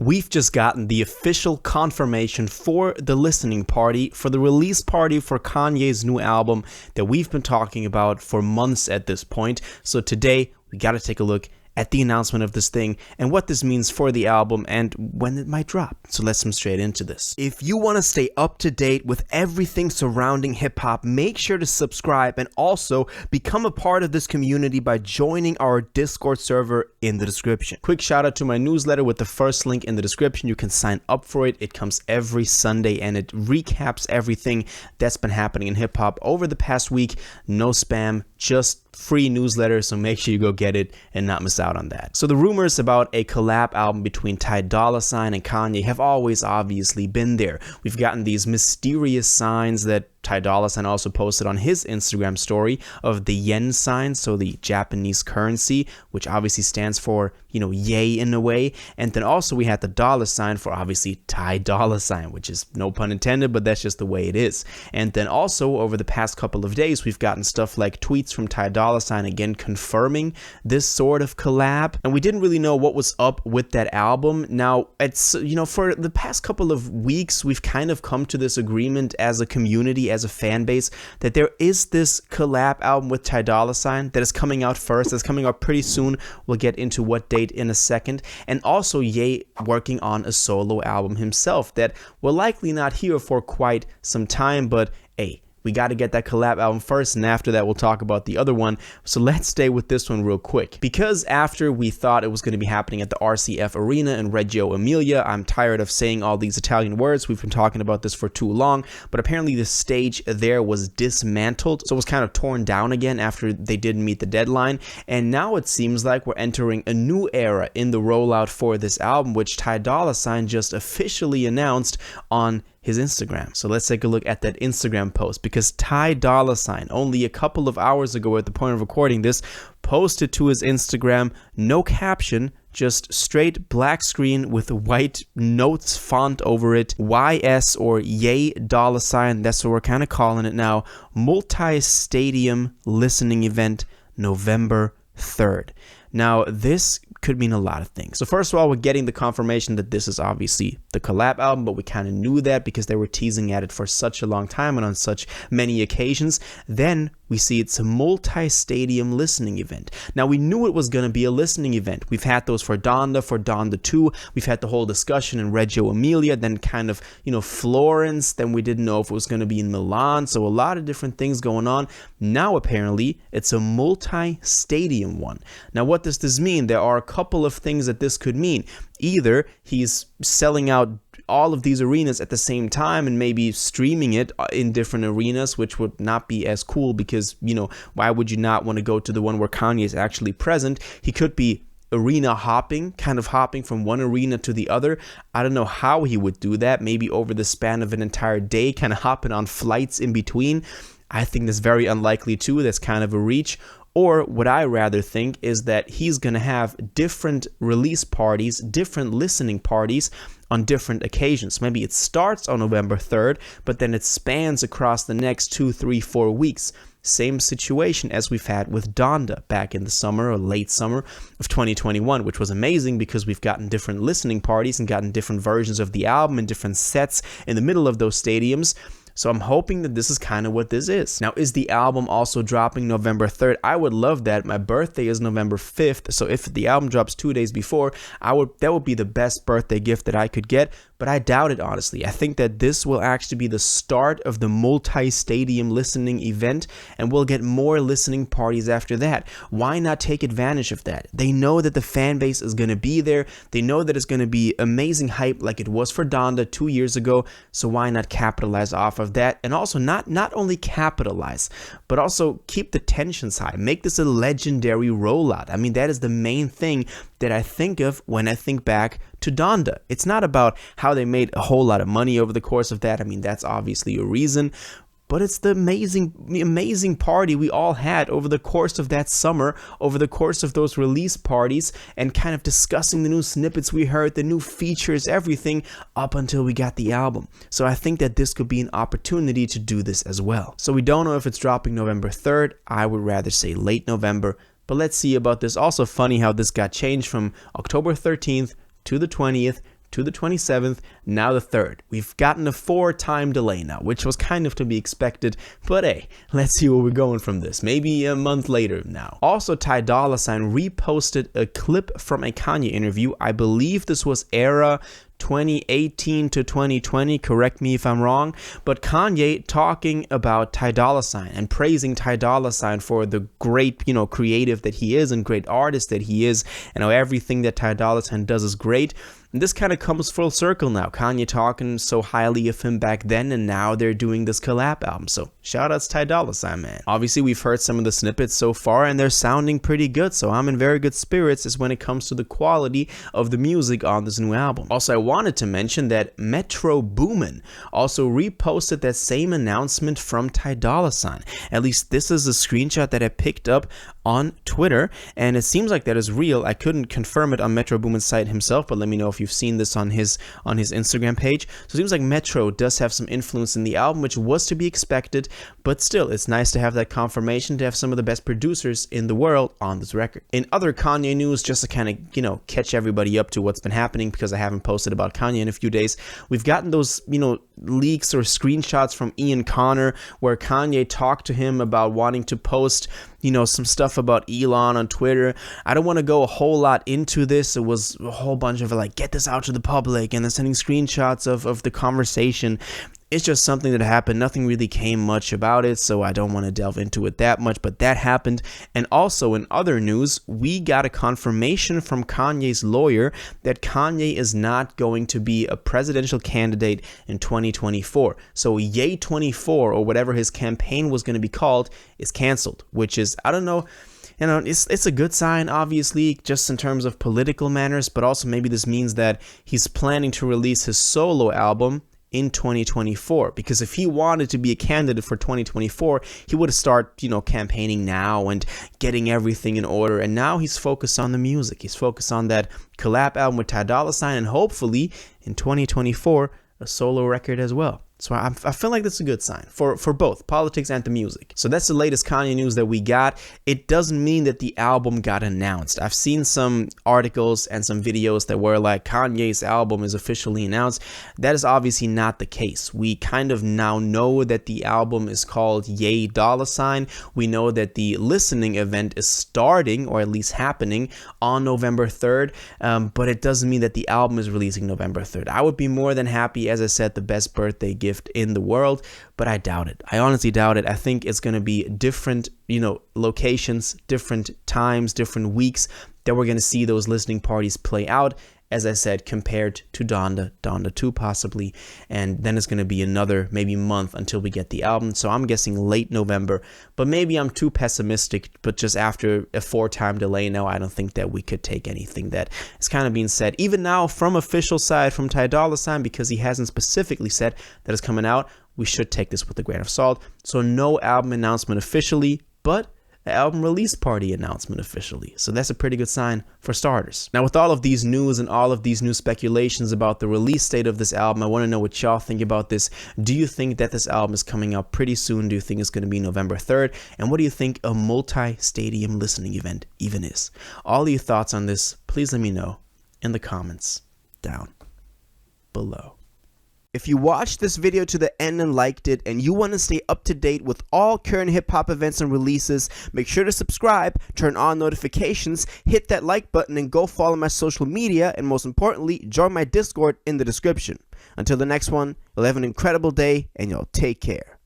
we've just gotten the official confirmation for the listening party, for the release party for Kanye's new album that we've been talking about for months at this point. So today, we got to take a look at the announcement of this thing and what this means for the album and when it might drop. So let's jump straight into this. If you want to stay up to date with everything surrounding hip-hop, make sure to subscribe and also become a part of this community by joining our Discord server in the description. Quick shout out to my newsletter with the first link in the description. You can sign up for it. It comes every Sunday and it recaps everything that's been happening in hip-hop over the past week. No spam, just free newsletter, so make sure you go get it and not miss out on that. So the rumors about a collab album between Ty Dolla Sign and Kanye have always obviously been there. We've gotten these mysterious signs that Ty Dolla Sign also posted on his Instagram story of the yen sign, so the Japanese currency, which obviously stands for, you know, yay in a way. And then also we had the dollar sign for obviously Ty Dolla Sign, which is no pun intended, but that's just the way it is. And then also over the past couple of days, we've gotten stuff like tweets from Ty Dolla Sign again confirming this sort of collab. And we didn't really know what was up with that album. Now, it's, you know, for the past couple of weeks, we've kind of come to this agreement as a community, as a fan base, that there is this collab album with Ty Dolla Sign that is coming out first. That's coming out pretty soon. We'll get into what date in a second. And also Ye working on a solo album himself that we'll likely not hear for quite some time, but hey, we got to get that collab album first, and after that we'll talk about the other one. So let's stay with this one real quick, because after we thought it was going to be happening at the RCF Arena in Reggio Emilia, I'm tired of saying all these Italian words. We've been talking about this for too long, but apparently the stage there was dismantled, so it was kind of torn down again after they didn't meet the deadline. And now it seems like we're entering a new era in the rollout for this album, which Ty Dolla Sign just officially announced on his Instagram. So let's take a look at that Instagram post, because Ty Dolla Sign only a couple of hours ago at the point of recording this posted to his Instagram, no caption, just straight black screen with a white notes font over it, YS or Ye Dolla Sign, that's what we're kind of calling it now, multi-stadium listening event November 3rd. Now this could mean a lot of things. So first of all, we're getting the confirmation that this is obviously the collab album, but we kind of knew that because they were teasing at it for such a long time and on such many occasions. Then we see it's a multi-stadium listening event. Now we knew it was going to be a listening event. We've had those for Donda 2. We've had the whole discussion in Reggio Emilia, then kind of, you know, Florence. Then we didn't know if it was going to be in Milan. So a lot of different things going on. Now apparently it's a multi-stadium one. Now what does this mean? There are a couple of things that this could mean. Either he's selling out all of these arenas at the same time and maybe streaming it in different arenas, which would not be as cool because, you know, why would you not want to go to the one where Kanye is actually present? He could be arena hopping, kind of hopping from one arena to the other. I don't know how he would do that. Maybe over the span of an entire day, kind of hopping on flights in between. I think that's very unlikely too. That's kind of a reach. Or what I rather think is that he's going to have different release parties, different listening parties on different occasions. Maybe it starts on November 3rd, but then it spans across the next 2, 3, 4 weeks. Same situation as we've had with Donda back in the summer or late summer of 2021, which was amazing because we've gotten different listening parties and gotten different versions of the album and different sets in the middle of those stadiums. So I'm hoping that this is kind of what this is. Now, is the album also dropping November 3rd? I would love that. My birthday is November 5th. So if the album drops 2 days before, that would be the best birthday gift that I could get. But I doubt it, honestly. I think that this will actually be the start of the multi-stadium listening event, and we'll get more listening parties after that. Why not take advantage of that? They know that the fan base is going to be there. They know that it's going to be amazing hype like it was for Donda 2 years ago. So why not capitalize off of that? And also not only capitalize, but also keep the tensions high. Make this a legendary rollout. I mean, that is the main thing that I think of when I think back to Donda. It's not about how they made a whole lot of money over the course of that. I mean, that's obviously a reason, but it's the amazing party we all had over the course of that summer, over the course of those release parties, and kind of discussing the new snippets we heard, the new features, everything up until we got the album. So I think that this could be an opportunity to do this as well. So we don't know if it's dropping November 3rd. I would rather say late November, but let's see about this. Also funny how this got changed from October 13th to the 20th to the 27th, now the 3rd. We've gotten a 4-time delay now, which was kind of to be expected, but hey, let's see where we're going from this. Maybe a month later now. Also, Ty Dolla Sign reposted a clip from a Kanye interview. I believe this was era 2018 to 2020, correct me if I'm wrong, but Kanye talking about Ty Dolla Sign and praising Ty Dolla Sign for the great, creative that he is and great artist that he is, and how everything that Ty Dolla Sign does is great. And this kind of comes full circle now. Kanye talking so highly of him back then, and now they're doing this collab album. So shout outs Ty Dolla Sign, man. Obviously, we've heard some of the snippets so far, and they're sounding pretty good. So I'm in very good spirits as when it comes to the quality of the music on this new album. Also, I wanted to mention that Metro Boomin also reposted that same announcement from Ty Dolla Sign. At least this is a screenshot that I picked up on Twitter, and it seems like that is real. I couldn't confirm it on Metro Boomin's site himself, but let me know if you've seen this on his Instagram page. So it seems like Metro does have some influence in the album, which was to be expected, but still, it's nice to have that confirmation, to have some of the best producers in the world on this record. In other Kanye news, just to kind of, catch everybody up to what's been happening, because I haven't posted about Kanye in a few days, we've gotten those, leaks or screenshots from Ian Connor where Kanye talked to him about wanting to post some stuff about Elon on Twitter. I don't want to go a whole lot into this. It was a whole bunch of get this out to the public, and then sending screenshots of the conversation. It's just something that happened. Nothing really came much about it, so I don't want to delve into it that much, but that happened. And also in other news, we got a confirmation from Kanye's lawyer that Kanye is not going to be a presidential candidate in 2024. So Ye 24, or whatever his campaign was going to be called, is canceled, which is, I don't know, it's a good sign, obviously, just in terms of political manners, but also maybe this means that he's planning to release his solo album in 2024, because if he wanted to be a candidate for 2024, he would have started, campaigning now and getting everything in order. And now he's focused on the music. He's focused on that collab album with Ty Dolla Sign, and hopefully in 2024, a solo record as well. So I feel like that's a good sign for both politics and the music. So that's the latest Kanye news that we got. It doesn't mean that the album got announced. I've seen some articles and some videos that were like Kanye's album is officially announced. That is obviously not the case. We kind of now know that the album is called Ye Dolla Sign. We know that the listening event is starting, or at least happening, on November 3rd. But it doesn't mean that the album is releasing November 3rd. I would be more than happy, as I said, the best birthday gift in the world, but I doubt it. I honestly doubt it. I think it's going to be different, locations, different times, different weeks that we're going to see those listening parties play out, as I said, compared to Donda 2 possibly, and then it's going to be another maybe month until we get the album. So I'm guessing late November, but maybe I'm too pessimistic. But just after a 4-time delay now, I don't think that we could take anything that is kind of being said even now from official side from Ty Dolla Sign, because he hasn't specifically said that it's coming out. We should take this with a grain of salt. So no album announcement officially, but album release party announcement officially. So that's a pretty good sign for starters. Now, with all of these news and all of these new speculations about the release date of this album, I want to know what y'all think about this. Do you think that this album is coming out pretty soon? Do you think it's going to be November 3rd? And what do you think a multi-stadium listening event even is? All of your thoughts on this, please let me know in the comments down below. If you watched this video to the end and liked it, and you want to stay up to date with all current hip-hop events and releases, make sure to subscribe, turn on notifications, hit that like button, and go follow my social media, and most importantly, join my Discord in the description. Until the next one, you'll have an incredible day, and y'all take care.